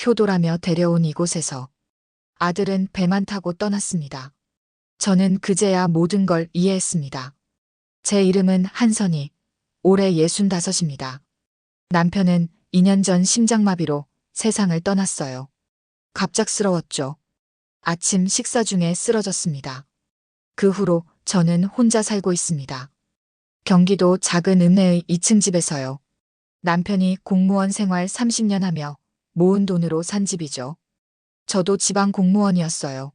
효도라며 데려온 이곳에서 아들은 배만 타고 떠났습니다. 저는 그제야 모든 걸 이해했습니다. 제 이름은 한선희, 올해 65입니다. 남편은 2년 전 심장마비로 세상을 떠났어요. 갑작스러웠죠. 아침 식사 중에 쓰러졌습니다. 그 후로 저는 혼자 살고 있습니다. 경기도 작은 읍내의 2층 집에서요. 남편이 공무원 생활 30년 하며 모은 돈으로 산 집이죠. 저도 지방 공무원이었어요.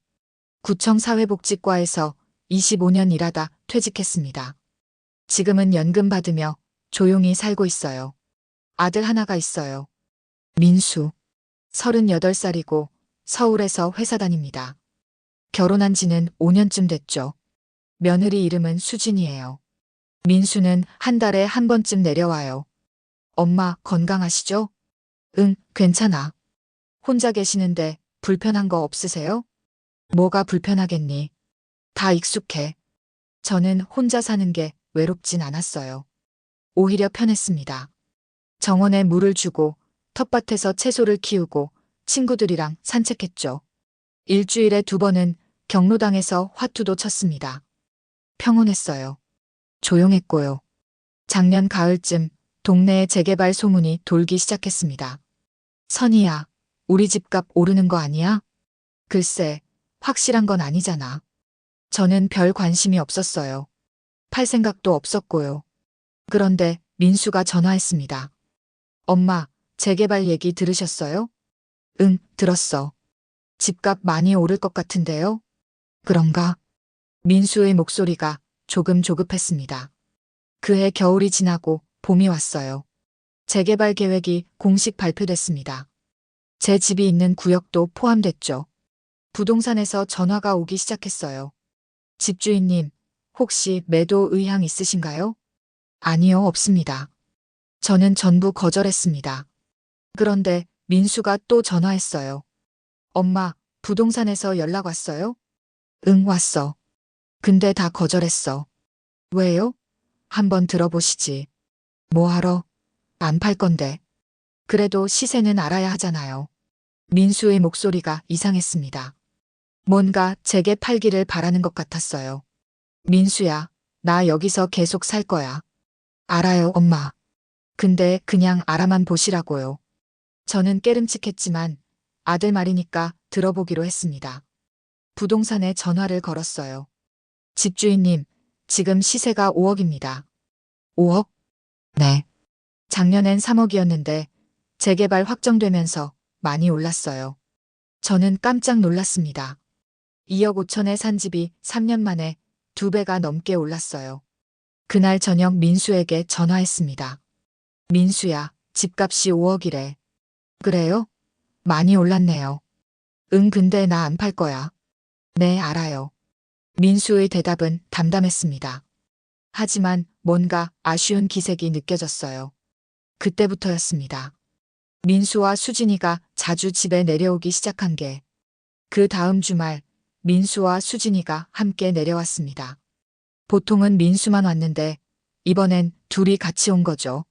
구청 사회복지과에서 25년 일하다 퇴직했습니다. 지금은 연금 받으며 조용히 살고 있어요. 아들 하나가 있어요. 민수. 38살이고 서울에서 회사 다닙니다. 결혼한 지는 5년쯤 됐죠. 며느리 이름은 수진이에요. 민수는 한 달에 한 번쯤 내려와요. 엄마 건강하시죠? 응, 괜찮아. 혼자 계시는데 불편한 거 없으세요? 뭐가 불편하겠니? 다 익숙해. 저는 혼자 사는 게 외롭진 않았어요. 오히려 편했습니다. 정원에 물을 주고 텃밭에서 채소를 키우고 친구들이랑 산책했죠. 일주일에 2번은 경로당에서 화투도 쳤습니다. 평온했어요. 조용했고요. 작년 가을쯤 동네에 재개발 소문이 돌기 시작했습니다. 선희야, 우리 집값 오르는 거 아니야? 글쎄, 확실한 건 아니잖아. 저는 별 관심이 없었어요. 팔 생각도 없었고요. 그런데 민수가 전화했습니다. 엄마, 재개발 얘기 들으셨어요? 응, 들었어. 집값 많이 오를 것 같은데요? 그런가? 민수의 목소리가 조금 조급했습니다. 그해 겨울이 지나고 봄이 왔어요. 재개발 계획이 공식 발표됐습니다. 제 집이 있는 구역도 포함됐죠. 부동산에서 전화가 오기 시작했어요. 집주인님, 혹시 매도 의향 있으신가요? 아니요, 없습니다. 저는 전부 거절했습니다. 그런데 민수가 또 전화했어요. 엄마, 부동산에서 연락 왔어요? 응, 왔어. 근데 다 거절했어. 왜요? 한번 들어보시지. 뭐하러? 안 팔 건데. 그래도 시세는 알아야 하잖아요. 민수의 목소리가 이상했습니다. 뭔가 제게 팔기를 바라는 것 같았어요. 민수야, 나 여기서 계속 살 거야. 알아요, 엄마. 근데 그냥 알아만 보시라고요. 저는 깨름칙했지만 아들 말이니까 들어보기로 했습니다. 부동산에 전화를 걸었어요. 집주인님, 지금 시세가 5억입니다. 5억? 네. 작년엔 3억이었는데 재개발 확정되면서 많이 올랐어요. 저는 깜짝 놀랐습니다. 2억 5천에 산 집이 3년 만에 2배가 넘게 올랐어요. 그날 저녁 민수에게 전화했습니다. 민수야, 집값이 5억이래. 그래요? 많이 올랐네요. 응, 근데 나 안 팔 거야. 네, 알아요. 민수의 대답은 담담했습니다. 하지만 뭔가 아쉬운 기색이 느껴졌어요. 그때부터였습니다. 민수와 수진이가 자주 집에 내려오기 시작한 게 그 다음 주말 민수와 수진이가 함께 내려왔습니다. 보통은 민수만 왔는데 이번엔 둘이 같이 온 거죠.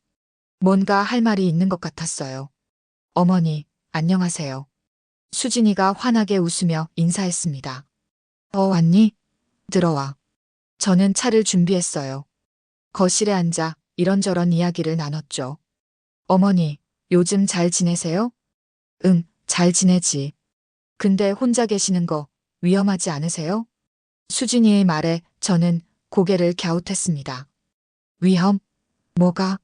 뭔가 할 말이 있는 것 같았어요. 어머니, 안녕하세요. 수진이가 환하게 웃으며 인사했습니다. 왔니? 들어와. 저는 차를 준비했어요. 거실에 앉아 이런저런 이야기를 나눴죠. 어머니, 요즘 잘 지내세요? 응, 잘 지내지. 근데 혼자 계시는 거 위험하지 않으세요? 수진이의 말에 저는 고개를 갸웃했습니다. 위험? 뭐가?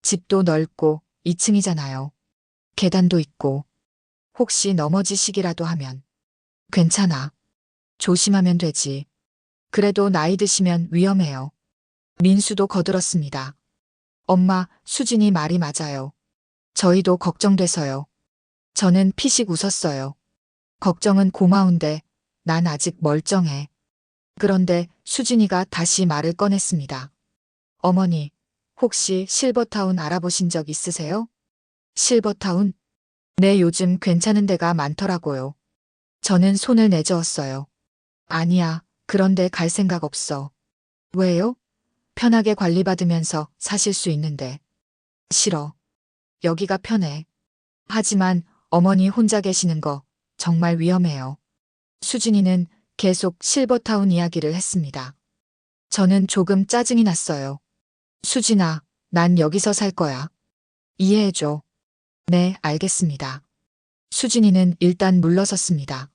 집도 넓고 2층이잖아요. 계단도 있고. 혹시 넘어지시기라도 하면. 괜찮아. 조심하면 되지. 그래도 나이 드시면 위험해요. 민수도 거들었습니다. 엄마, 수진이 말이 맞아요. 저희도 걱정돼서요. 저는 피식 웃었어요. 걱정은 고마운데 난 아직 멀쩡해. 그런데 수진이가 다시 말을 꺼냈습니다. 어머니, 혹시 실버타운 알아보신 적 있으세요? 실버타운? 네, 요즘 괜찮은 데가 많더라고요. 저는 손을 내저었어요. 아니야, 그런데 갈 생각 없어. 왜요? 편하게 관리받으면서 사실 수 있는데. 싫어. 여기가 편해. 하지만 어머니 혼자 계시는 거 정말 위험해요. 수진이는 계속 실버타운 이야기를 했습니다. 저는 조금 짜증이 났어요. 수진아, 난 여기서 살 거야. 이해해줘. 네, 알겠습니다. 수진이는 일단 물러섰습니다.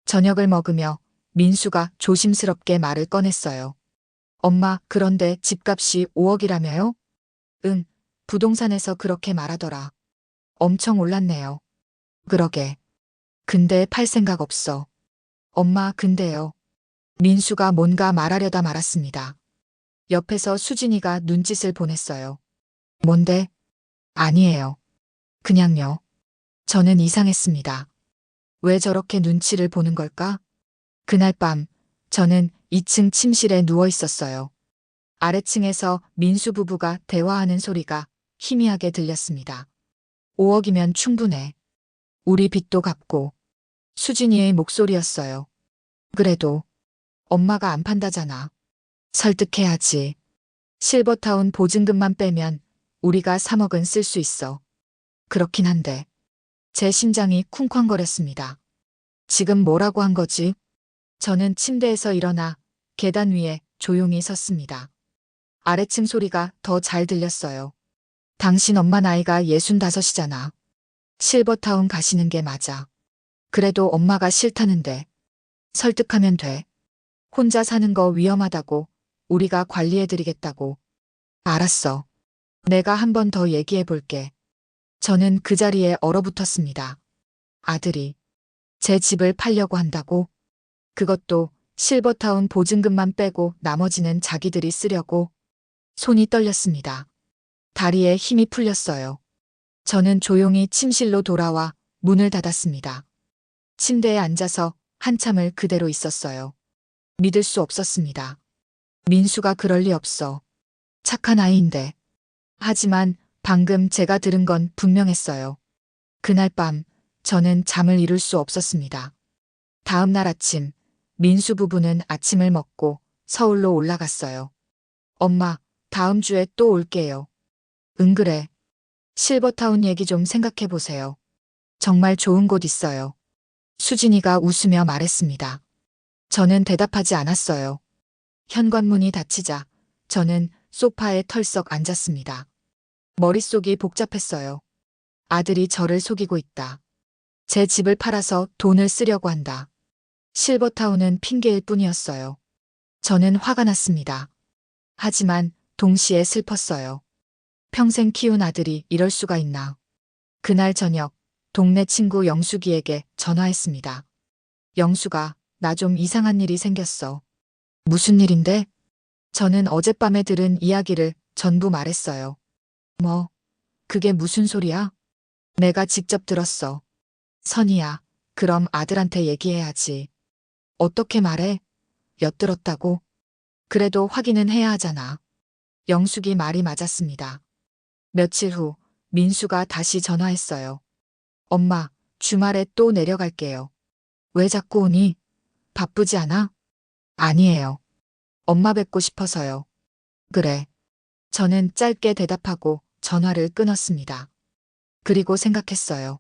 저녁을 먹으며 민수가 조심스럽게 말을 꺼냈어요. 엄마, 그런데 집값이 5억이라며요? 응, 부동산에서 그렇게 말하더라. 엄청 올랐네요. 그러게. 근데 팔 생각 없어. 엄마, 근데요. 민수가 뭔가 말하려다 말았습니다. 옆에서 수진이가 눈짓을 보냈어요. 뭔데? 아니에요. 그냥요. 저는 이상했습니다. 왜 저렇게 눈치를 보는 걸까? 그날 밤, 저는 2층 침실에 누워 있었어요. 아래층에서 민수 부부가 대화하는 소리가 희미하게 들렸습니다. 5억이면 충분해. 우리 빚도 갚고. 수진이의 목소리였어요. 그래도 엄마가 안 판다잖아. 설득해야지. 실버타운 보증금만 빼면 우리가 3억은 쓸 수 있어. 그렇긴 한데. 제 심장이 쿵쾅거렸습니다. 지금 뭐라고 한 거지? 저는 침대에서 일어나 계단 위에 조용히 섰습니다. 아래층 소리가 더 잘 들렸어요. 당신 엄마 나이가 65이잖아. 실버타운 가시는 게 맞아. 그래도 엄마가 싫다는데. 설득하면 돼. 혼자 사는 거 위험하다고. 우리가 관리해드리겠다고. 알았어. 내가 한 번 더 얘기해 볼게. 저는 그 자리에 얼어붙었습니다. 아들이 제 집을 팔려고 한다고? 그것도 실버타운 보증금만 빼고 나머지는 자기들이 쓰려고. 손이 떨렸습니다. 다리에 힘이 풀렸어요. 저는 조용히 침실로 돌아와 문을 닫았습니다. 침대에 앉아서 한참을 그대로 있었어요. 믿을 수 없었습니다. 민수가 그럴 리 없어. 착한 아이인데. 하지만 방금 제가 들은 건 분명했어요. 그날 밤 저는 잠을 이룰 수 없었습니다. 다음 날 아침 민수 부부는 아침을 먹고 서울로 올라갔어요. 엄마, 다음 주에 또 올게요. 응, 그래. 실버타운 얘기 좀 생각해 보세요. 정말 좋은 곳 있어요. 수진이가 웃으며 말했습니다. 저는 대답하지 않았어요. 현관문이 닫히자 저는 소파에 털썩 앉았습니다. 머릿속이 복잡했어요. 아들이 저를 속이고 있다. 제 집을 팔아서 돈을 쓰려고 한다. 실버타운은 핑계일 뿐이었어요. 저는 화가 났습니다. 하지만 동시에 슬펐어요. 평생 키운 아들이 이럴 수가 있나. 그날 저녁 동네 친구 영숙이에게 전화했습니다. 영숙아, 나 좀 이상한 일이 생겼어. 무슨 일인데? 저는 어젯밤에 들은 이야기를 전부 말했어요. 뭐, 그게 무슨 소리야? 내가 직접 들었어. 선이야, 그럼 아들한테 얘기해야지. 어떻게 말해? 엿들었다고? 그래도 확인은 해야 하잖아. 영숙이 말이 맞았습니다. 며칠 후 민수가 다시 전화했어요. 엄마, 주말에 또 내려갈게요. 왜 자꾸 오니? 바쁘지 않아? 아니에요. 엄마 뵙고 싶어서요. 그래. 저는 짧게 대답하고 전화를 끊었습니다. 그리고 생각했어요.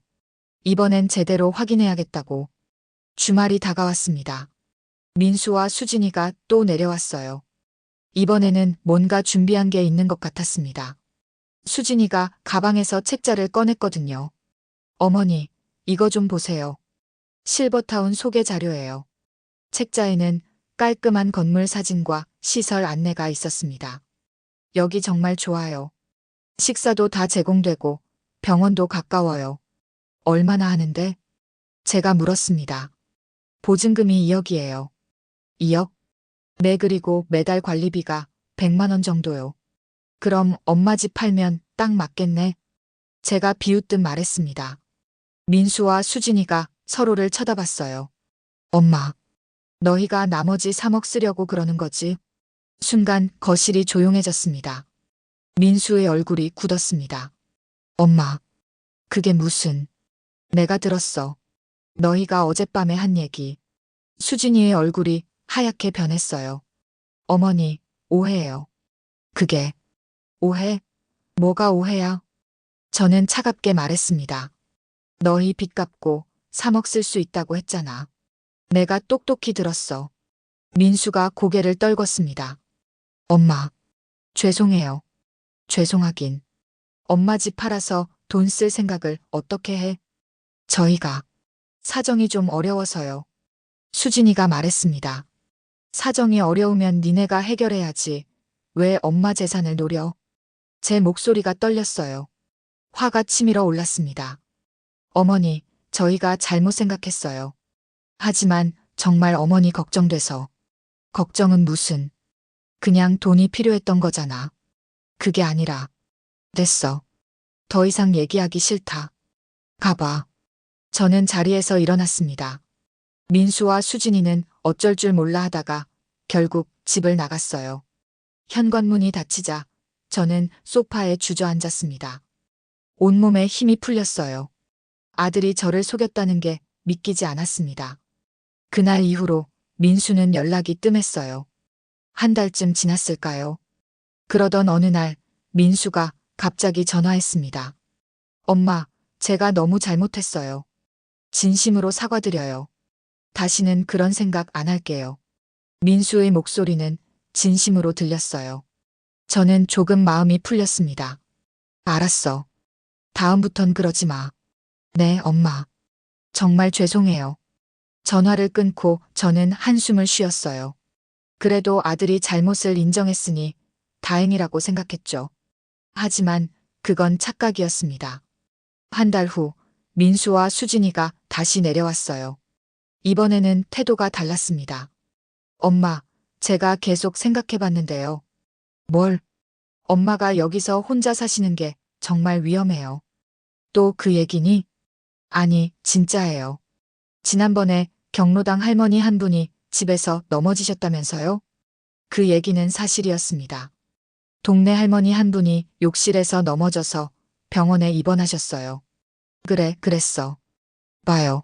이번엔 제대로 확인해야겠다고. 주말이 다가왔습니다. 민수와 수진이가 또 내려왔어요. 이번에는 뭔가 준비한 게 있는 것 같았습니다. 수진이가 가방에서 책자를 꺼냈거든요. 어머니, 이거 좀 보세요. 실버타운 소개 자료예요. 책자에는 깔끔한 건물 사진과 시설 안내가 있었습니다. 여기 정말 좋아요. 식사도 다 제공되고 병원도 가까워요. 얼마나 하는데? 제가 물었습니다. 보증금이 2억이에요. 2억? 네, 그리고 매달 관리비가 100만 원 정도요. 그럼 엄마 집 팔면 딱 맞겠네. 제가 비웃듯 말했습니다. 민수와 수진이가 서로를 쳐다봤어요. 엄마, 너희가 나머지 3억 쓰려고 그러는 거지? 순간 거실이 조용해졌습니다. 민수의 얼굴이 굳었습니다. 엄마, 그게 무슨... 내가 들었어. 너희가 어젯밤에 한 얘기. 수진이의 얼굴이 하얗게 변했어요. 어머니, 오해예요. 그게... 오해? 뭐가 오해야? 저는 차갑게 말했습니다. 너희 빚 갚고 3억 쓸 수 있다고 했잖아. 내가 똑똑히 들었어. 민수가 고개를 떨궜습니다. 엄마, 죄송해요. 죄송하긴. 엄마 집 팔아서 돈 쓸 생각을 어떻게 해? 저희가 사정이 좀 어려워서요. 수진이가 말했습니다. 사정이 어려우면 니네가 해결해야지. 왜 엄마 재산을 노려? 제 목소리가 떨렸어요. 화가 치밀어 올랐습니다. 어머니, 저희가 잘못 생각했어요. 하지만 정말 어머니 걱정돼서. 걱정은 무슨. 그냥 돈이 필요했던 거잖아. 그게 아니라. 됐어. 더 이상 얘기하기 싫다. 가봐. 저는 자리에서 일어났습니다. 민수와 수진이는 어쩔 줄 몰라 하다가 결국 집을 나갔어요. 현관문이 닫히자 저는 소파에 주저앉았습니다. 온몸에 힘이 풀렸어요. 아들이 저를 속였다는 게 믿기지 않았습니다. 그날 이후로 민수는 연락이 뜸했어요. 한 달쯤 지났을까요? 그러던 어느 날 민수가 갑자기 전화했습니다. 엄마, 제가 너무 잘못했어요. 진심으로 사과드려요. 다시는 그런 생각 안 할게요. 민수의 목소리는 진심으로 들렸어요. 저는 조금 마음이 풀렸습니다. 알았어. 다음부턴 그러지 마. 네, 엄마. 정말 죄송해요. 전화를 끊고 저는 한숨을 쉬었어요. 그래도 아들이 잘못을 인정했으니 다행이라고 생각했죠. 하지만 그건 착각이었습니다. 한 달 후 민수와 수진이가 다시 내려왔어요. 이번에는 태도가 달랐습니다. 엄마, 제가 계속 생각해봤는데요. 뭘? 엄마가 여기서 혼자 사시는 게 정말 위험해요. 또 그 얘기니? 아니, 진짜예요. 지난번에 경로당 할머니 한 분이 집에서 넘어지셨다면서요? 그 얘기는 사실이었습니다. 동네 할머니 한 분이 욕실에서 넘어져서 병원에 입원하셨어요. 그래, 그랬어. 봐요.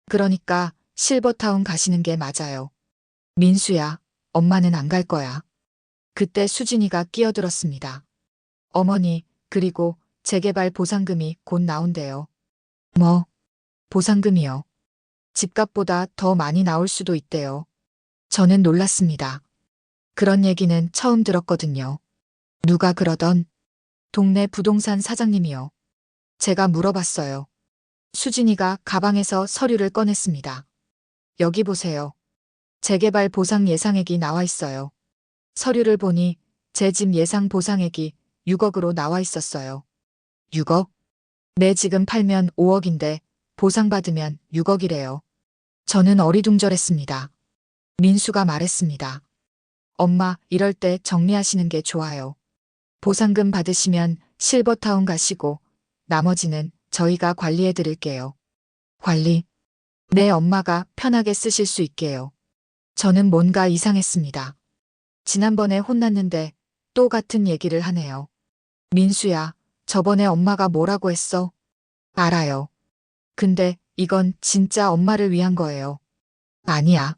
그러니까 실버타운 가시는 게 맞아요. 민수야, 엄마는 안 갈 거야. 그때 수진이가 끼어들었습니다. 어머니, 그리고 재개발 보상금이 곧 나온대요. 뭐? 보상금이요? 집값보다 더 많이 나올 수도 있대요. 저는 놀랐습니다. 그런 얘기는 처음 들었거든요. 누가 그러던? 동네 부동산 사장님이요. 제가 물어봤어요. 수진이가 가방에서 서류를 꺼냈습니다. 여기 보세요. 재개발 보상 예상액이 나와 있어요. 서류를 보니 제 집 예상 보상액이 6억으로 나와 있었어요. 6억? 네, 지금 팔면 5억인데 보상받으면 6억이래요. 저는 어리둥절했습니다. 민수가 말했습니다. 엄마, 이럴 때 정리하시는 게 좋아요. 보상금 받으시면 실버타운 가시고 나머지는 저희가 관리해 드릴게요. 관리? 네, 엄마가 편하게 쓰실 수 있게요. 저는 뭔가 이상했습니다. 지난번에 혼났는데 또 같은 얘기를 하네요. 민수야, 저번에 엄마가 뭐라고 했어? 알아요. 근데 이건 진짜 엄마를 위한 거예요. 아니야.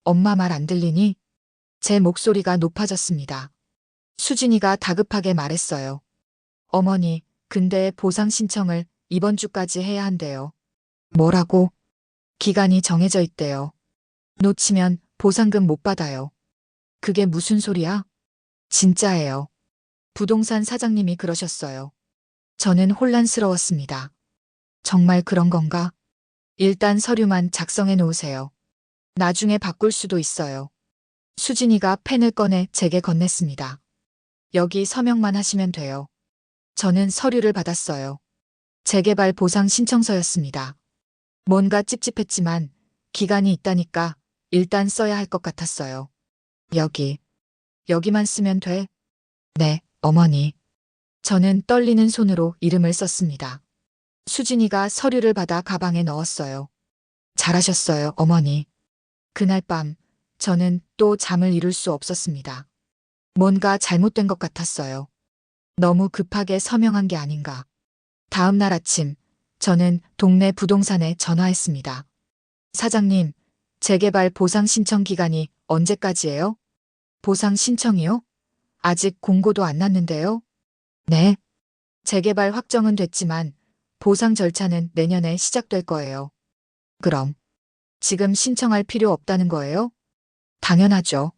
엄마 말 안 들리니? 제 목소리가 높아졌습니다. 수진이가 다급하게 말했어요. 어머니, 근데 보상 신청을 이번 주까지 해야 한대요. 뭐라고? 기간이 정해져 있대요. 놓치면 보상금 못 받아요. 그게 무슨 소리야? 진짜예요. 부동산 사장님이 그러셨어요. 저는 혼란스러웠습니다. 정말 그런 건가? 일단 서류만 작성해 놓으세요. 나중에 바꿀 수도 있어요. 수진이가 펜을 꺼내 제게 건넸습니다. 여기 서명만 하시면 돼요. 저는 서류를 받았어요. 재개발 보상 신청서였습니다. 뭔가 찝찝했지만 기간이 있다니까 일단 써야 할 것 같았어요. 여기만 쓰면 돼? 네, 어머니. 저는 떨리는 손으로 이름을 썼습니다. 수진이가 서류를 받아 가방에 넣었어요. 잘하셨어요, 어머니. 그날 밤 저는 또 잠을 이룰 수 없었습니다. 뭔가 잘못된 것 같았어요. 너무 급하게 서명한 게 아닌가. 다음 날 아침 저는 동네 부동산에 전화했습니다. 사장님, 재개발 보상 신청 기간이 언제까지예요? 보상 신청이요? 아직 공고도 안 났는데요? 네. 재개발 확정은 됐지만 보상 절차는 내년에 시작될 거예요. 그럼 지금 신청할 필요 없다는 거예요? 당연하죠.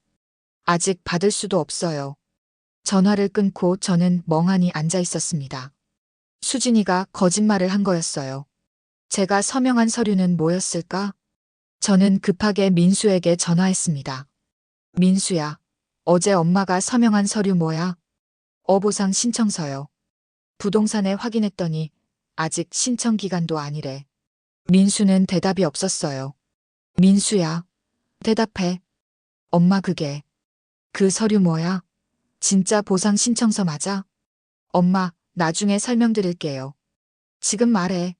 아직 받을 수도 없어요. 전화를 끊고 저는 멍하니 앉아 있었습니다. 수진이가 거짓말을 한 거였어요. 제가 서명한 서류는 뭐였을까? 저는 급하게 민수에게 전화했습니다. 민수야, 어제 엄마가 서명한 서류 뭐야? 어보상 신청서요. 부동산에 확인했더니 아직 신청 기간도 아니래. 민수는 대답이 없었어요. 민수야, 대답해. 엄마 그 서류 뭐야? 진짜 보상 신청서 맞아? 엄마, 나중에 설명드릴게요. 지금 말해.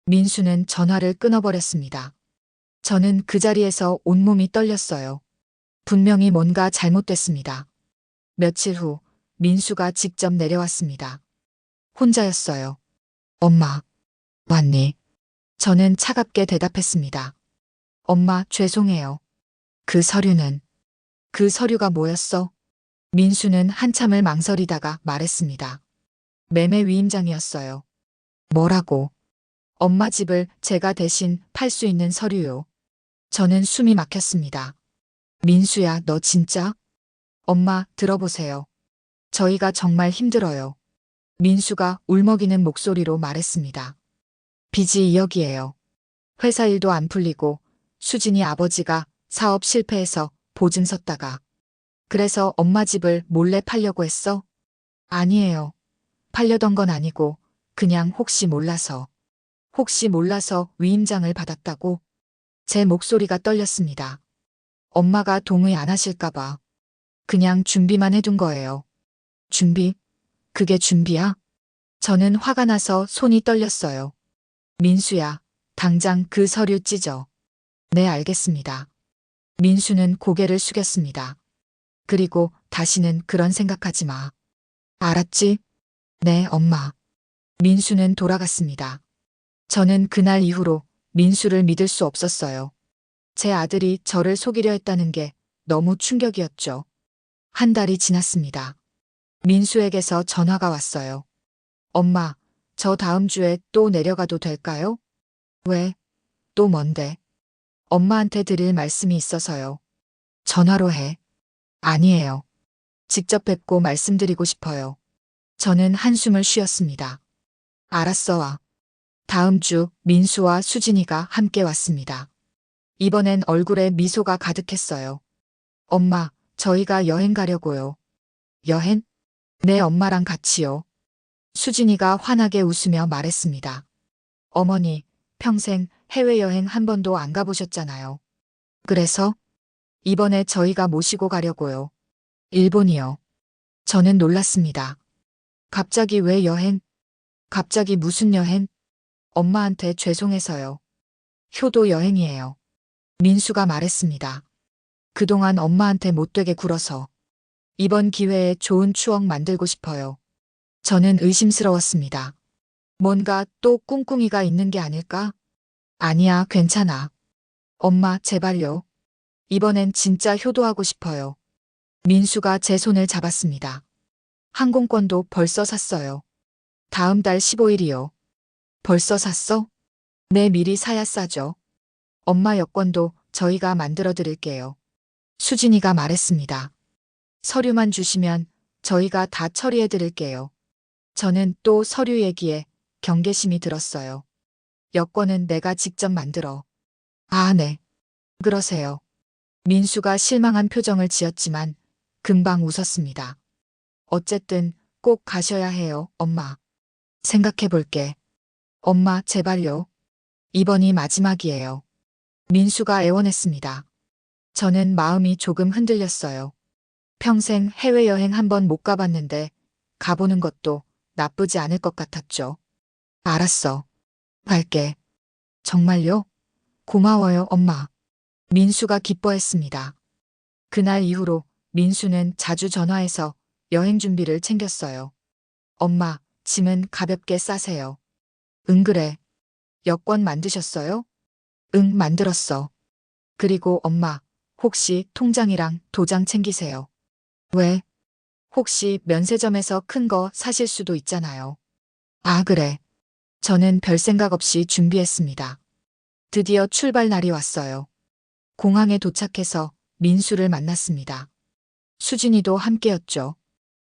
민수는 전화를 끊어버렸습니다. 저는 그 자리에서 온몸이 떨렸어요. 분명히 뭔가 잘못됐습니다. 며칠 후 민수가 직접 내려왔습니다. 혼자였어요. 엄마, 왔니? 저는 차갑게 대답했습니다. 엄마, 죄송해요. 그 서류가 뭐였어? 민수는 한참을 망설이다가 말했습니다. 매매 위임장이었어요. 뭐라고? 엄마 집을 제가 대신 팔 수 있는 서류요. 저는 숨이 막혔습니다. 민수야, 너 진짜? 엄마, 들어보세요. 저희가 정말 힘들어요. 민수가 울먹이는 목소리로 말했습니다. 빚이 2억이에요. 회사 일도 안 풀리고 수진이 아버지가 사업 실패해서 보증 섰다가 그래서 엄마 집을 몰래 팔려고 했어? 아니에요. 팔려던 건 아니고 그냥 혹시 몰라서 위임장을 받았다고? 제 목소리가 떨렸습니다. 엄마가 동의 안 하실까봐 그냥 준비만 해둔 거예요. 준비? 그게 준비야? 저는 화가 나서 손이 떨렸어요. 민수야, 당장 그 서류 찢어. 네, 알겠습니다. 민수는 고개를 숙였습니다. 그리고 다시는 그런 생각하지 마. 알았지? 네, 엄마. 민수는 돌아갔습니다. 저는 그날 이후로 민수를 믿을 수 없었어요. 제 아들이 저를 속이려 했다는 게 너무 충격이었죠. 한 달이 지났습니다. 민수에게서 전화가 왔어요. 엄마, 저 다음 주에 또 내려가도 될까요? 왜? 또 뭔데? 엄마한테 드릴 말씀이 있어서요. 전화로 해. 아니에요. 직접 뵙고 말씀드리고 싶어요. 저는 한숨을 쉬었습니다. 알았어, 와. 다음 주 민수와 수진이가 함께 왔습니다. 이번엔 얼굴에 미소가 가득했어요. 엄마, 저희가 여행 가려고요. 여행? 네, 엄마랑 같이요. 수진이가 환하게 웃으며 말했습니다. 어머니, 평생 해외여행 한 번도 안 가보셨잖아요. 그래서 이번에 저희가 모시고 가려고요. 일본이요. 저는 놀랐습니다. 갑자기 왜 여행? 갑자기 무슨 여행? 엄마한테 죄송해서요. 효도 여행이에요. 민수가 말했습니다. 그동안 엄마한테 못되게 굴어서 이번 기회에 좋은 추억 만들고 싶어요. 저는 의심스러웠습니다. 뭔가 또 꿍꿍이가 있는 게 아닐까? 아니야, 괜찮아. 엄마, 제발요. 이번엔 진짜 효도하고 싶어요. 민수가 제 손을 잡았습니다. 항공권도 벌써 샀어요. 다음 달 15일이요. 벌써 샀어? 네, 미리 사야 싸죠. 엄마 여권도 저희가 만들어 드릴게요. 수진이가 말했습니다. 서류만 주시면 저희가 다 처리해 드릴게요. 저는 또 서류 얘기에 경계심이 들었어요. 여권은 내가 직접 만들어. 아, 네. 그러세요. 민수가 실망한 표정을 지었지만 금방 웃었습니다. 어쨌든 꼭 가셔야 해요, 엄마. 생각해 볼게. 엄마, 제발요. 이번이 마지막이에요. 민수가 애원했습니다. 저는 마음이 조금 흔들렸어요. 평생 해외여행 한 번 못 가봤는데 가보는 것도 나쁘지 않을 것 같았죠. 알았어. 갈게. 정말요? 고마워요, 엄마. 민수가 기뻐했습니다. 그날 이후로 민수는 자주 전화해서 여행 준비를 챙겼어요. 엄마, 짐은 가볍게 싸세요. 응, 그래. 여권 만드셨어요? 응, 만들었어. 그리고 엄마, 혹시 통장이랑 도장 챙기세요. 왜? 혹시 면세점에서 큰 거 사실 수도 있잖아요. 아, 그래. 저는 별 생각 없이 준비했습니다. 드디어 출발 날이 왔어요. 공항에 도착해서 민수를 만났습니다. 수진이도 함께였죠.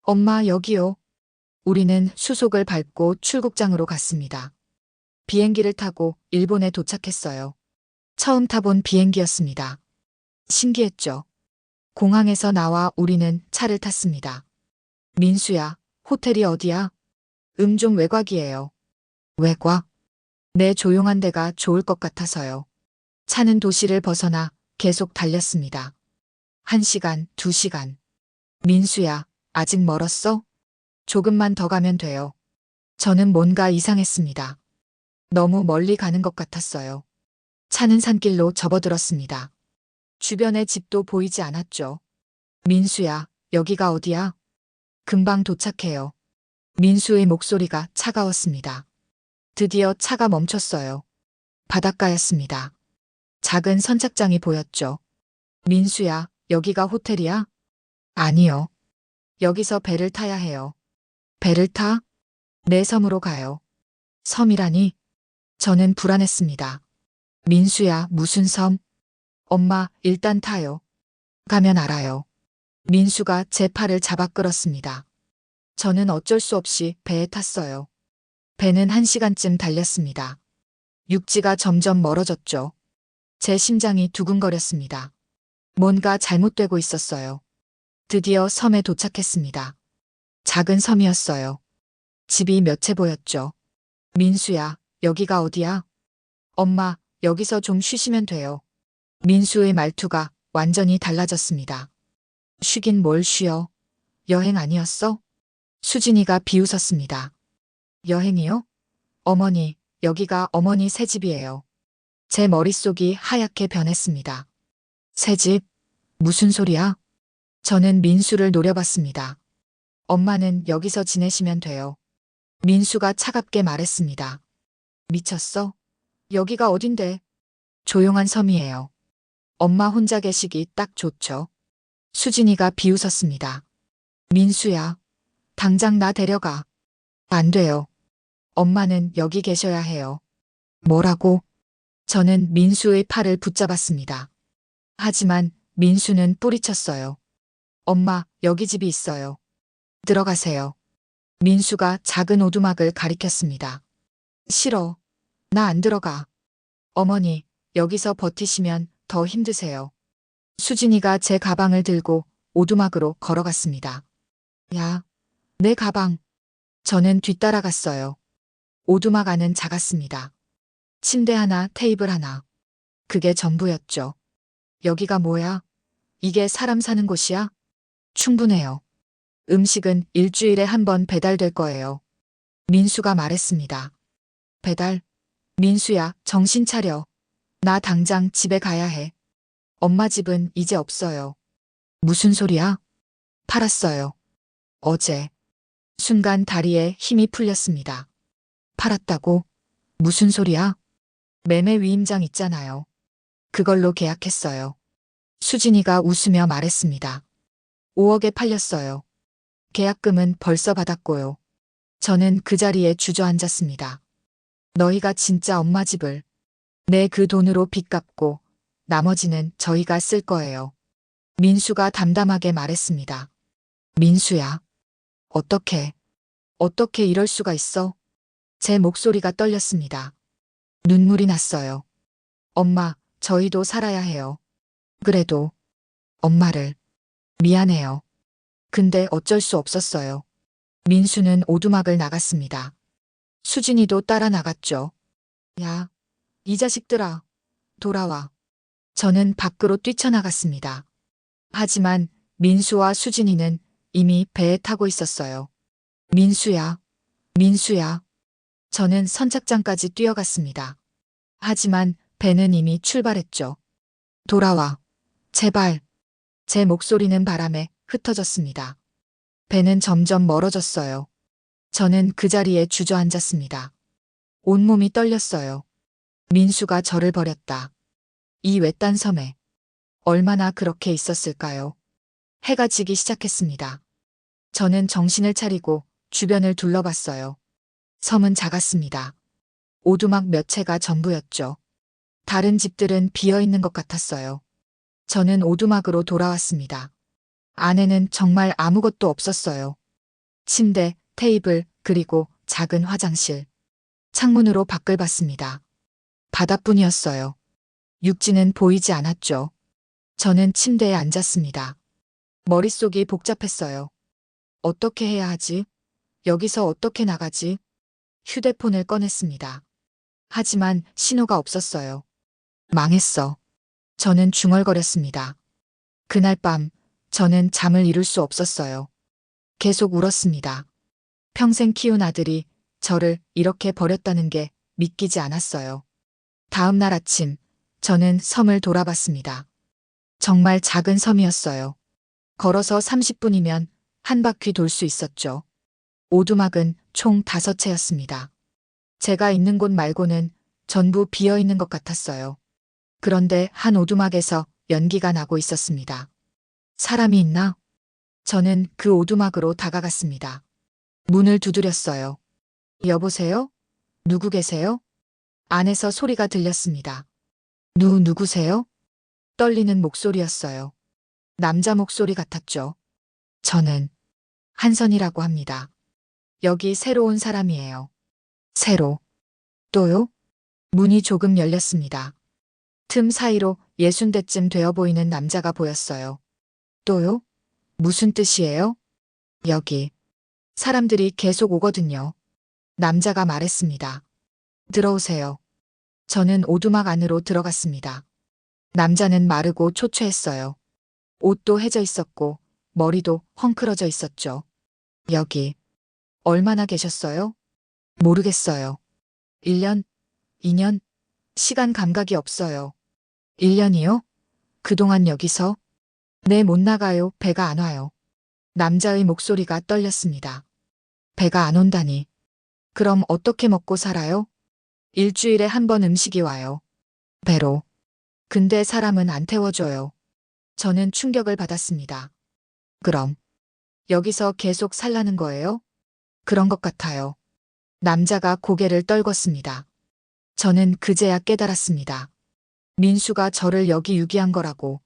엄마, 여기요. 우리는 수속을 밟고 출국장으로 갔습니다. 비행기를 타고 일본에 도착했어요. 처음 타본 비행기였습니다. 신기했죠. 공항에서 나와 우리는 차를 탔습니다. 민수야, 호텔이 어디야? 좀 외곽이에요. 외곽? 네, 조용한 데가 좋을 것 같아서요. 차는 도시를 벗어나 계속 달렸습니다. 1시간, 2시간. 민수야, 아직 멀었어? 조금만 더 가면 돼요. 저는 뭔가 이상했습니다. 너무 멀리 가는 것 같았어요. 차는 산길로 접어들었습니다. 주변에 집도 보이지 않았죠. 민수야, 여기가 어디야? 금방 도착해요. 민수의 목소리가 차가웠습니다. 드디어 차가 멈췄어요. 바닷가였습니다. 작은 선착장이 보였죠. 민수야, 여기가 호텔이야? 아니요. 여기서 배를 타야 해요. 배를 타? 내 섬으로 가요. 섬이라니? 저는 불안했습니다. 민수야, 무슨 섬? 엄마, 일단 타요. 가면 알아요. 민수가 제 팔을 잡아 끌었습니다. 저는 어쩔 수 없이 배에 탔어요. 배는 1시간쯤 달렸습니다. 육지가 점점 멀어졌죠. 제 심장이 두근거렸습니다. 뭔가 잘못되고 있었어요. 드디어 섬에 도착했습니다. 작은 섬이었어요. 집이 몇 채 보였죠. 민수야, 여기가 어디야? 엄마, 여기서 좀 쉬시면 돼요. 민수의 말투가 완전히 달라졌습니다. 쉬긴 뭘 쉬어? 여행 아니었어? 수진이가 비웃었습니다. 여행이요? 어머니, 여기가 어머니 새 집이에요. 제 머릿속이 하얗게 변했습니다. 새 집? 무슨 소리야? 저는 민수를 노려봤습니다. 엄마는 여기서 지내시면 돼요. 민수가 차갑게 말했습니다. 미쳤어? 여기가 어딘데? 조용한 섬이에요. 엄마 혼자 계시기 딱 좋죠. 수진이가 비웃었습니다. 민수야, 당장 나 데려가. 안 돼요. 엄마는 여기 계셔야 해요. 뭐라고? 저는 민수의 팔을 붙잡았습니다. 하지만 민수는 뿌리쳤어요. 엄마, 여기 집이 있어요. 들어가세요. 민수가 작은 오두막을 가리켰습니다. 싫어. 나 안 들어가. 어머니, 여기서 버티시면 더 힘드세요. 수진이가 제 가방을 들고 오두막으로 걸어갔습니다. 야, 내 가방. 저는 뒤따라갔어요. 오두막 안은 작았습니다. 침대 하나, 테이블 하나. 그게 전부였죠. 여기가 뭐야? 이게 사람 사는 곳이야? 충분해요. 음식은 일주일에 한 번 배달될 거예요. 민수가 말했습니다. 배달? 민수야, 정신 차려. 나 당장 집에 가야 해. 엄마 집은 이제 없어요. 무슨 소리야? 팔았어요. 어제. 순간 다리에 힘이 풀렸습니다. 팔았다고? 무슨 소리야? 매매 위임장 있잖아요. 그걸로 계약했어요. 수진이가 웃으며 말했습니다. 5억에 팔렸어요. 계약금은 벌써 받았고요. 저는 그 자리에 주저앉았습니다. 너희가 진짜 엄마 집을 내 그 돈으로 빚 갚고 나머지는 저희가 쓸 거예요. 민수가 담담하게 말했습니다. 민수야. 어떻게 이럴 수가 있어? 제 목소리가 떨렸습니다. 눈물이 났어요. 엄마, 저희도 살아야 해요. 그래도 엄마를 미안해요. 근데 어쩔 수 없었어요. 민수는 오두막을 나갔습니다. 수진이도 따라 나갔죠. 야, 이 자식들아, 돌아와. 저는 밖으로 뛰쳐나갔습니다. 하지만 민수와 수진이는 이미 배에 타고 있었어요. 민수야, 민수야. 저는 선착장까지 뛰어갔습니다. 하지만 배는 이미 출발했죠. 돌아와. 제발. 제 목소리는 바람에 흩어졌습니다. 배는 점점 멀어졌어요. 저는 그 자리에 주저앉았습니다. 온몸이 떨렸어요. 민수가 저를 버렸다. 이 외딴 섬에 얼마나 그렇게 있었을까요? 해가 지기 시작했습니다. 저는 정신을 차리고 주변을 둘러봤어요. 섬은 작았습니다. 오두막 몇 채가 전부였죠. 다른 집들은 비어 있는 것 같았어요. 저는 오두막으로 돌아왔습니다. 안에는 정말 아무것도 없었어요. 침대, 테이블, 그리고 작은 화장실. 창문으로 밖을 봤습니다. 바다뿐이었어요. 육지는 보이지 않았죠. 저는 침대에 앉았습니다. 머릿속이 복잡했어요. 어떻게 해야 하지? 여기서 어떻게 나가지? 휴대폰을 꺼냈습니다. 하지만 신호가 없었어요. 망했어. 저는 중얼거렸습니다. 그날 밤 저는 잠을 이룰 수 없었어요. 계속 울었습니다. 평생 키운 아들이 저를 이렇게 버렸다는 게 믿기지 않았어요. 다음 날 아침 저는 섬을 돌아봤습니다. 정말 작은 섬이었어요. 걸어서 30분이면 한 바퀴 돌 수 있었죠. 오두막은 총 5채였습니다. 제가 있는 곳 말고는 전부 비어 있는 것 같았어요. 그런데 한 오두막에서 연기가 나고 있었습니다. 사람이 있나? 저는 그 오두막으로 다가갔습니다. 문을 두드렸어요. 여보세요? 누구 계세요? 안에서 소리가 들렸습니다. 누구세요? 떨리는 목소리였어요. 남자 목소리 같았죠. 저는 한선이라고 합니다. 여기 새로 온 사람이에요. 새로. 또요? 문이 조금 열렸습니다. 틈 사이로 60대쯤 되어 보이는 남자가 보였어요. 또요? 무슨 뜻이에요? 여기. 사람들이 계속 오거든요. 남자가 말했습니다. 들어오세요. 저는 오두막 안으로 들어갔습니다. 남자는 마르고 초췌했어요. 옷도 해져 있었고 머리도 헝클어져 있었죠. 여기. 얼마나 계셨어요? 모르겠어요. 1년? 2년? 시간 감각이 없어요. 1년이요? 그동안 여기서? 네, 못 나가요. 배가 안 와요. 남자의 목소리가 떨렸습니다. 배가 안 온다니. 그럼 어떻게 먹고 살아요? 일주일에 한 번 음식이 와요. 배로. 근데 사람은 안 태워줘요. 저는 충격을 받았습니다. 그럼 여기서 계속 살라는 거예요? 그런 것 같아요. 남자가 고개를 떨궜습니다. 저는 그제야 깨달았습니다. 민수가 저를 여기 유기한 거라고.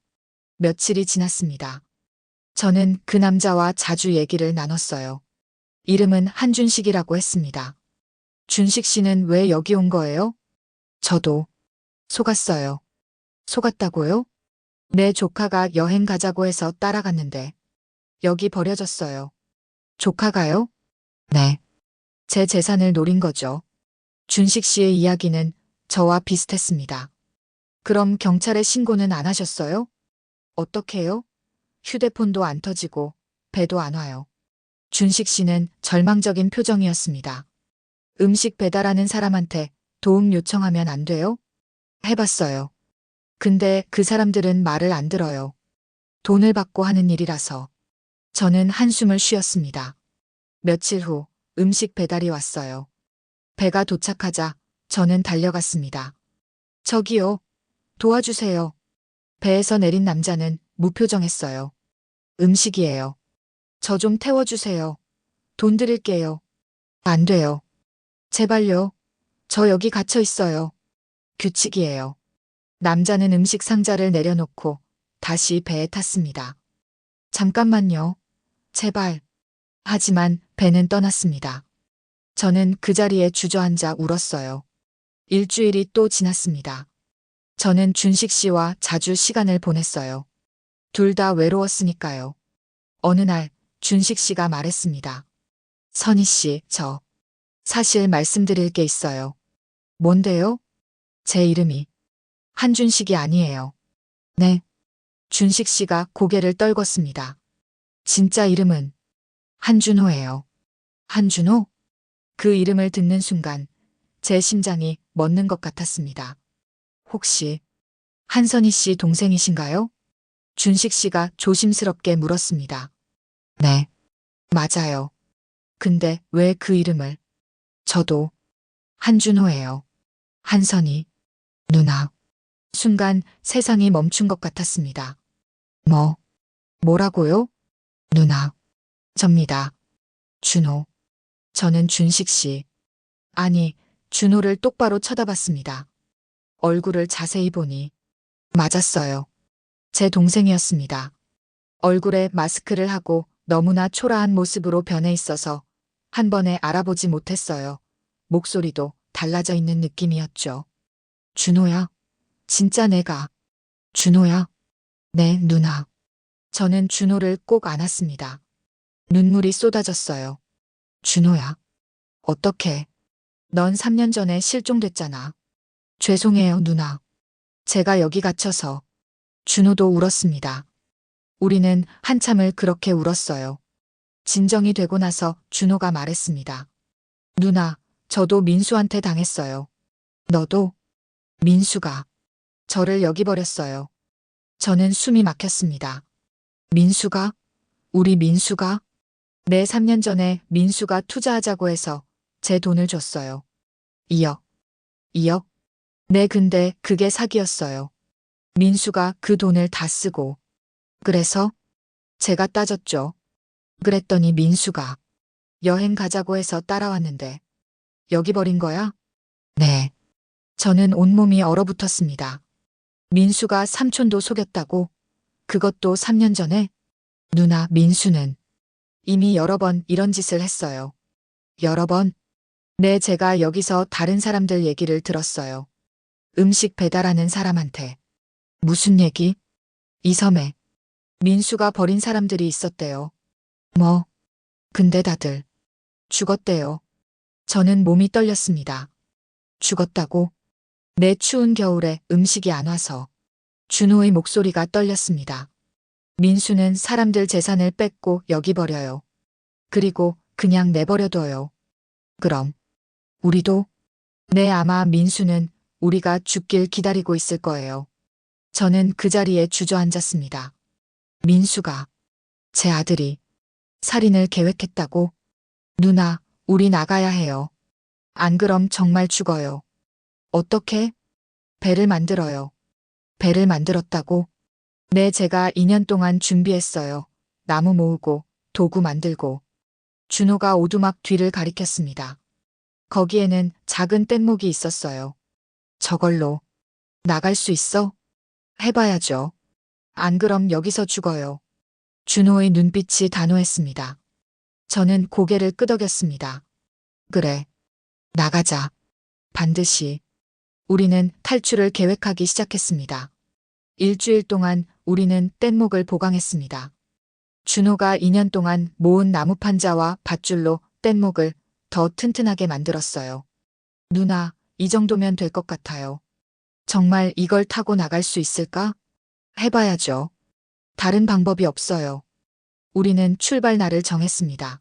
며칠이 지났습니다. 저는 그 남자와 자주 얘기를 나눴어요. 이름은 한준식이라고 했습니다. 준식 씨는 왜 여기 온 거예요? 저도 속았어요. 속았다고요? 내 조카가 여행 가자고 해서 따라갔는데 여기 버려졌어요. 조카가요? 네. 제 재산을 노린 거죠. 준식 씨의 이야기는 저와 비슷했습니다. 그럼 경찰에 신고는 안 하셨어요? 어떻게요? 휴대폰도 안 터지고 배도 안 와요. 준식 씨는 절망적인 표정이었습니다. 음식 배달하는 사람한테 도움 요청하면 안 돼요? 해봤어요. 근데 그 사람들은 말을 안 들어요. 돈을 받고 하는 일이라서. 저는 한숨을 쉬었습니다. 며칠 후 음식 배달이 왔어요. 배가 도착하자 저는 달려갔습니다. 저기요. 도와주세요. 배에서 내린 남자는 무표정했어요. 음식이에요. 저 좀 태워주세요. 돈 드릴게요. 안 돼요. 제발요. 저 여기 갇혀 있어요. 규칙이에요. 남자는 음식 상자를 내려놓고 다시 배에 탔습니다. 잠깐만요. 제발. 하지만 배는 떠났습니다. 저는 그 자리에 주저앉아 울었어요. 일주일이 또 지났습니다. 저는 준식 씨와 자주 시간을 보냈어요. 둘 다 외로웠으니까요. 어느 날 준식 씨가 말했습니다. 선희 씨, 저 사실 말씀드릴 게 있어요. 뭔데요? 제 이름이 한준식이 아니에요. 네. 준식 씨가 고개를 떨궜습니다. 진짜 이름은 한준호예요. 한준호? 그 이름을 듣는 순간 제 심장이 멎는 것 같았습니다. 혹시 한선희 씨 동생이신가요? 준식 씨가 조심스럽게 물었습니다. 네, 맞아요. 근데 왜 그 이름을? 저도 한준호예요. 한선희, 누나. 순간 세상이 멈춘 것 같았습니다. 뭐라고요? 누나. 접니다. 준호. 저는 준식 씨. 아니, 준호를 똑바로 쳐다봤습니다. 얼굴을 자세히 보니 맞았어요. 제 동생이었습니다. 얼굴에 마스크를 하고 너무나 초라한 모습으로 변해 있어서 한 번에 알아보지 못했어요. 목소리도 달라져 있는 느낌이었죠. 준호야. 진짜 내가. 준호야. 네, 누나. 저는 준호를 꼭 안았습니다. 눈물이 쏟아졌어요. 준호야. 어떡해. 넌 3년 전에 실종됐잖아. 죄송해요, 누나. 제가 여기 갇혀서. 준호도 울었습니다. 우리는 한참을 그렇게 울었어요. 진정이 되고 나서 준호가 말했습니다. 누나, 저도 민수한테 당했어요. 너도? 민수가 저를 여기 버렸어요. 저는 숨이 막혔습니다. 민수가? 우리 민수가? 네, 3년 전에 민수가 투자하자고 해서 제 돈을 줬어요. 2억. 2억? 네, 근데 그게 사기였어요. 민수가 그 돈을 다 쓰고. 그래서 제가 따졌죠. 그랬더니 민수가 여행 가자고 해서 따라왔는데 여기 버린 거야? 네. 저는 온몸이 얼어붙었습니다. 민수가 삼촌도 속였다고? 그것도 3년 전에? 누나, 민수는 이미 여러 번 이런 짓을 했어요. 여러 번? 네, 제가 여기서 다른 사람들 얘기를 들었어요. 음식 배달하는 사람한테. 무슨 얘기? 이 섬에 민수가 버린 사람들이 있었대요. 뭐? 근데 다들 죽었대요. 저는 몸이 떨렸습니다. 죽었다고? 내 추운 겨울에 음식이 안 와서. 준호의 목소리가 떨렸습니다. 민수는 사람들 재산을 뺏고 여기 버려요. 그리고 그냥 내버려둬요. 그럼 우리도? 네, 아마 민수는 우리가 죽길 기다리고 있을 거예요. 저는 그 자리에 주저앉았습니다. 민수가 제 아들이 살인을 계획했다고? 누나, 우리 나가야 해요. 안 그럼 정말 죽어요. 어떻게? 배를 만들어요. 배를 만들었다고? 네, 제가 2년 동안 준비했어요. 나무 모으고, 도구 만들고. 준호가 오두막 뒤를 가리켰습니다. 거기에는 작은 뗏목이 있었어요. 저걸로 나갈 수 있어? 해봐야죠. 안 그럼 여기서 죽어요. 준호의 눈빛이 단호했습니다. 저는 고개를 끄덕였습니다. 그래. 나가자. 반드시. 우리는 탈출을 계획하기 시작했습니다. 일주일 동안 우리는 뗏목을 보강했습니다. 준호가 2년 동안 모은 나무 판자와 밧줄로 뗏목을 더 튼튼하게 만들었어요. 누나, 이 정도면 될 것 같아요. 정말 이걸 타고 나갈 수 있을까? 해봐야죠. 다른 방법이 없어요. 우리는 출발 날을 정했습니다.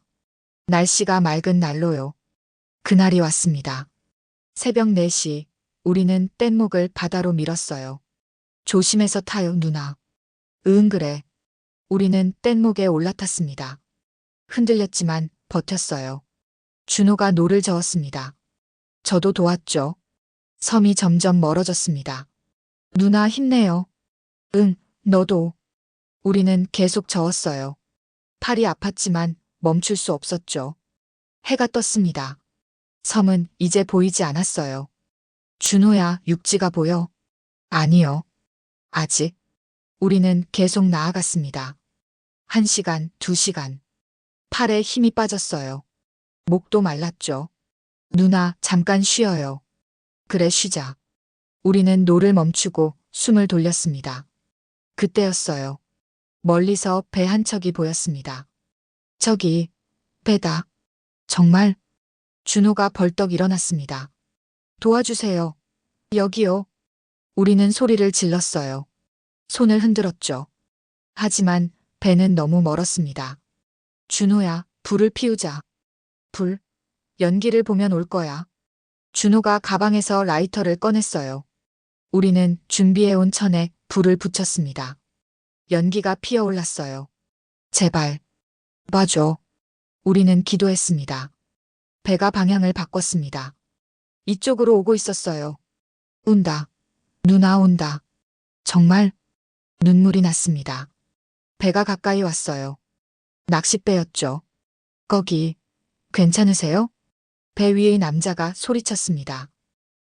날씨가 맑은 날로요. 그날이 왔습니다. 새벽 4시, 우리는 뗏목을 바다로 밀었어요. 조심해서 타요, 누나. 응, 그래. 우리는 뗏목에 올라탔습니다. 흔들렸지만 버텼어요. 준호가 노를 저었습니다. 저도 도왔죠. 섬이 점점 멀어졌습니다. 누나 힘내요. 응, 너도. 우리는 계속 저었어요. 팔이 아팠지만 멈출 수 없었죠. 해가 떴습니다. 섬은 이제 보이지 않았어요. 준호야, 육지가 보여? 아니요. 아직. 우리는 계속 나아갔습니다. 1시간, 2시간. 팔에 힘이 빠졌어요. 목도 말랐죠. 누나, 잠깐 쉬어요. 그래, 쉬자. 우리는 노를 멈추고 숨을 돌렸습니다. 그때였어요. 멀리서 배 한 척이 보였습니다. 저기, 배다. 정말? 준호가 벌떡 일어났습니다. 도와주세요. 여기요. 우리는 소리를 질렀어요. 손을 흔들었죠. 하지만 배는 너무 멀었습니다. 준호야, 불을 피우자. 불? 연기를 보면 올 거야. 준호가 가방에서 라이터를 꺼냈어요. 우리는 준비해온 천에 불을 붙였습니다. 연기가 피어올랐어요. 제발, 봐줘. 우리는 기도했습니다. 배가 방향을 바꿨습니다. 이쪽으로 오고 있었어요. 온다. 누나 온다. 정말? 눈물이 났습니다. 배가 가까이 왔어요. 낚싯배였죠. 거기, 괜찮으세요? 배 위의 남자가 소리쳤습니다.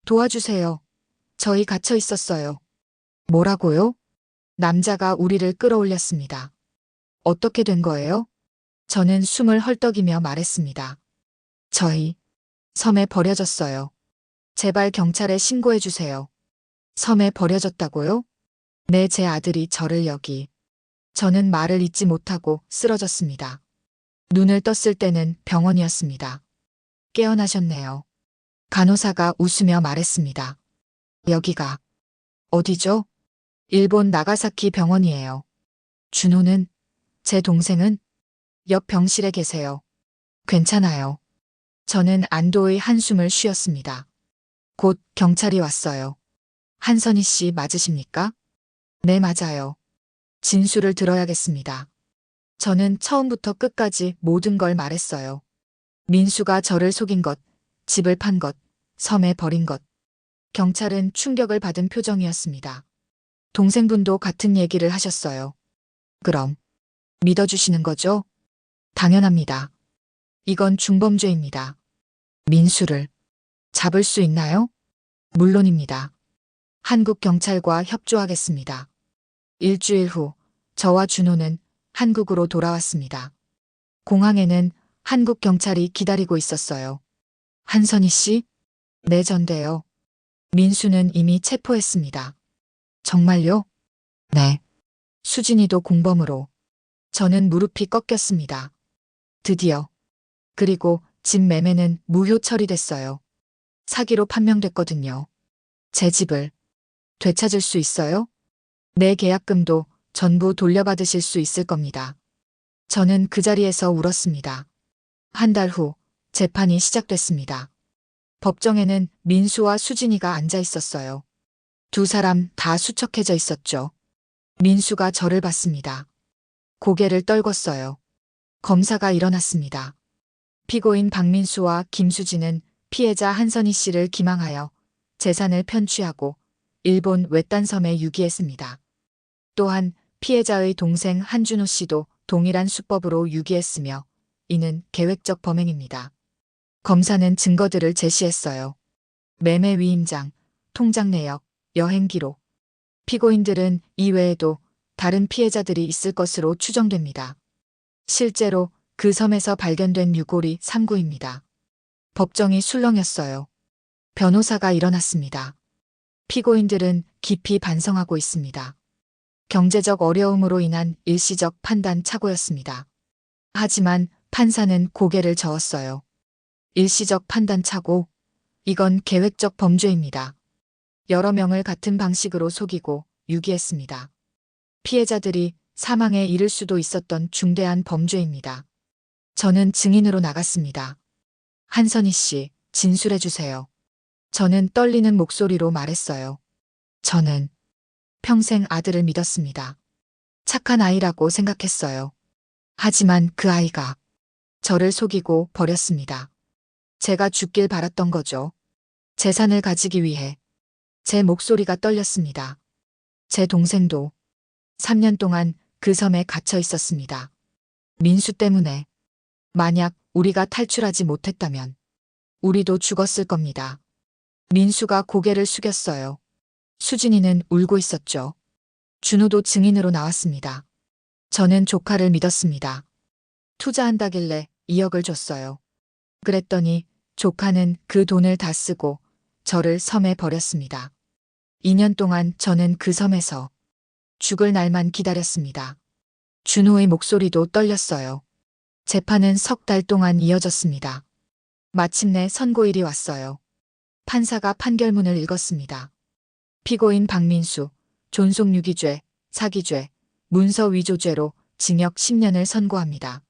도와주세요. 저희 갇혀 있었어요. 뭐라고요? 남자가 우리를 끌어올렸습니다. 어떻게 된 거예요? 저는 숨을 헐떡이며 말했습니다. 저희 섬에 버려졌어요. 제발 경찰에 신고해 주세요. 섬에 버려졌다고요? 네, 제 아들이 저를 여기. 저는 말을 잇지 못하고 쓰러졌습니다. 눈을 떴을 때는 병원이었습니다. 깨어나셨네요. 간호사가 웃으며 말했습니다. 여기가 어디죠? 일본 나가사키 병원이에요. 준호는, 제 동생은 옆 병실에 계세요. 괜찮아요. 저는 안도의 한숨을 쉬었습니다. 곧 경찰이 왔어요. 한선희 씨 맞으십니까? 네, 맞아요. 진술을 들어야겠습니다. 저는 처음부터 끝까지 모든 걸 말했어요. 민수가 저를 속인 것, 집을 판 것, 섬에 버린 것. 경찰은 충격을 받은 표정이었습니다. 동생분도 같은 얘기를 하셨어요. 그럼 믿어주시는 거죠? 당연합니다. 이건 중범죄입니다. 민수를 잡을 수 있나요? 물론입니다. 한국 경찰과 협조하겠습니다. 일주일 후 저와 준호는 한국으로 돌아왔습니다. 공항에는 한국 경찰이 기다리고 있었어요. 한선희 씨? 네, 전데요. 민수는 이미 체포했습니다. 정말요? 네. 수진이도 공범으로. 저는 무릎이 꺾였습니다. 드디어. 그리고 집 매매는 무효 처리됐어요. 사기로 판명됐거든요. 제 집을 되찾을 수 있어요? 내 계약금도 전부 돌려받으실 수 있을 겁니다. 저는 그 자리에서 울었습니다. 한 달 후 재판이 시작됐습니다. 법정에는 민수와 수진이가 앉아 있었어요. 두 사람 다 수척해져 있었죠. 민수가 저를 봤습니다. 고개를 떨궜어요. 검사가 일어났습니다. 피고인 박민수와 김수진은 피해자 한선희 씨를 기망하여 재산을 편취하고 일본 외딴 섬에 유기했습니다. 또한 피해자의 동생 한준호 씨도 동일한 수법으로 유기했으며 이는 계획적 범행입니다. 검사는 증거들을 제시했어요. 매매 위임장, 통장 내역, 여행 기록. 피고인들은 이외에도 다른 피해자들이 있을 것으로 추정됩니다. 실제로 그 섬에서 발견된 유골이 3구입니다. 법정이 술렁였어요. 변호사가 일어났습니다. 피고인들은 깊이 반성하고 있습니다. 경제적 어려움으로 인한 일시적 판단 착오였습니다. 하지만 판사는 고개를 저었어요. 일시적 판단 착오? 이건 계획적 범죄입니다. 여러 명을 같은 방식으로 속이고 유기했습니다. 피해자들이 사망에 이를 수도 있었던 중대한 범죄입니다. 저는 증인으로 나갔습니다. 한선희 씨, 진술해 주세요. 저는 떨리는 목소리로 말했어요. 저는 평생 아들을 믿었습니다. 착한 아이라고 생각했어요. 하지만 그 아이가 저를 속이고 버렸습니다. 제가 죽길 바랐던 거죠. 재산을 가지기 위해. 제 목소리가 떨렸습니다. 제 동생도 3년 동안 그 섬에 갇혀 있었습니다. 민수 때문에. 만약 우리가 탈출하지 못했다면 우리도 죽었을 겁니다. 민수가 고개를 숙였어요. 수진이는 울고 있었죠. 준호도 증인으로 나왔습니다. 저는 조카를 믿었습니다. 투자한다길래 2억을 줬어요. 그랬더니 조카는 그 돈을 다 쓰고 저를 섬에 버렸습니다. 2년 동안 저는 그 섬에서 죽을 날만 기다렸습니다. 준호의 목소리도 떨렸어요. 재판은 석 달 동안 이어졌습니다. 마침내 선고일이 왔어요. 판사가 판결문을 읽었습니다. 피고인 박민수, 존속유기죄, 사기죄, 문서 위조죄로 징역 10년을 선고합니다.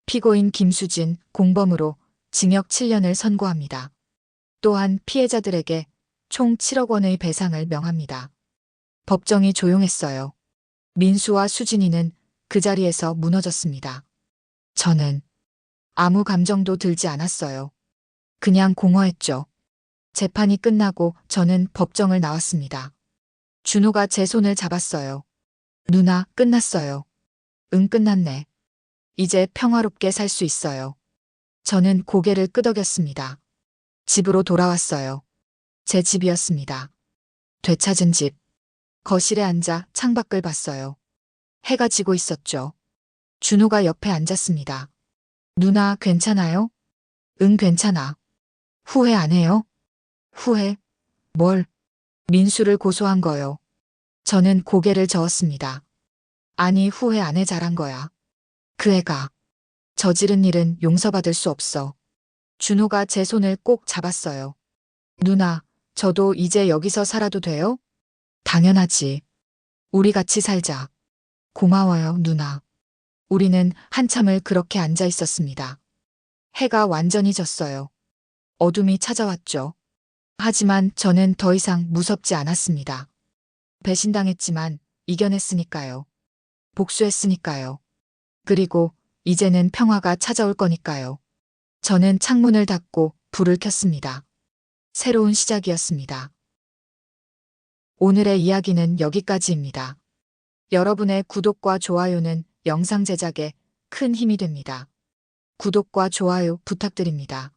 피고인 김수진, 공범으로 징역 7년을 선고합니다. 또한 피해자들에게 총 7억 원의 배상을 명합니다. 법정이 조용했어요. 민수와 수진이는 그 자리에서 무너졌습니다. 저는 아무 감정도 들지 않았어요. 그냥 공허했죠. 재판이 끝나고 저는 법정을 나왔습니다. 준호가 제 손을 잡았어요. 누나, 끝났어요. 응, 끝났네. 이제 평화롭게 살 수 있어요. 저는 고개를 끄덕였습니다. 집으로 돌아왔어요. 제 집이었습니다. 되찾은 집. 거실에 앉아 창밖을 봤어요. 해가 지고 있었죠. 준호가 옆에 앉았습니다. 누나 괜찮아요? 응, 괜찮아. 후회 안 해요? 후회? 뭘? 민수를 고소한 거요. 저는 고개를 저었습니다. 아니, 후회 안 해, 잘한 거야. 그 애가 저지른 일은 용서받을 수 없어. 준호가 제 손을 꼭 잡았어요. 누나, 저도 이제 여기서 살아도 돼요? 당연하지. 우리 같이 살자. 고마워요, 누나. 우리는 한참을 그렇게 앉아 있었습니다. 해가 완전히 졌어요. 어둠이 찾아왔죠. 하지만 저는 더 이상 무섭지 않았습니다. 배신당했지만 이겨냈으니까요. 복수했으니까요. 그리고 이제는 평화가 찾아올 거니까요. 저는 창문을 닫고 불을 켰습니다. 새로운 시작이었습니다. 오늘의 이야기는 여기까지입니다. 여러분의 구독과 좋아요는 영상 제작에 큰 힘이 됩니다. 구독과 좋아요 부탁드립니다.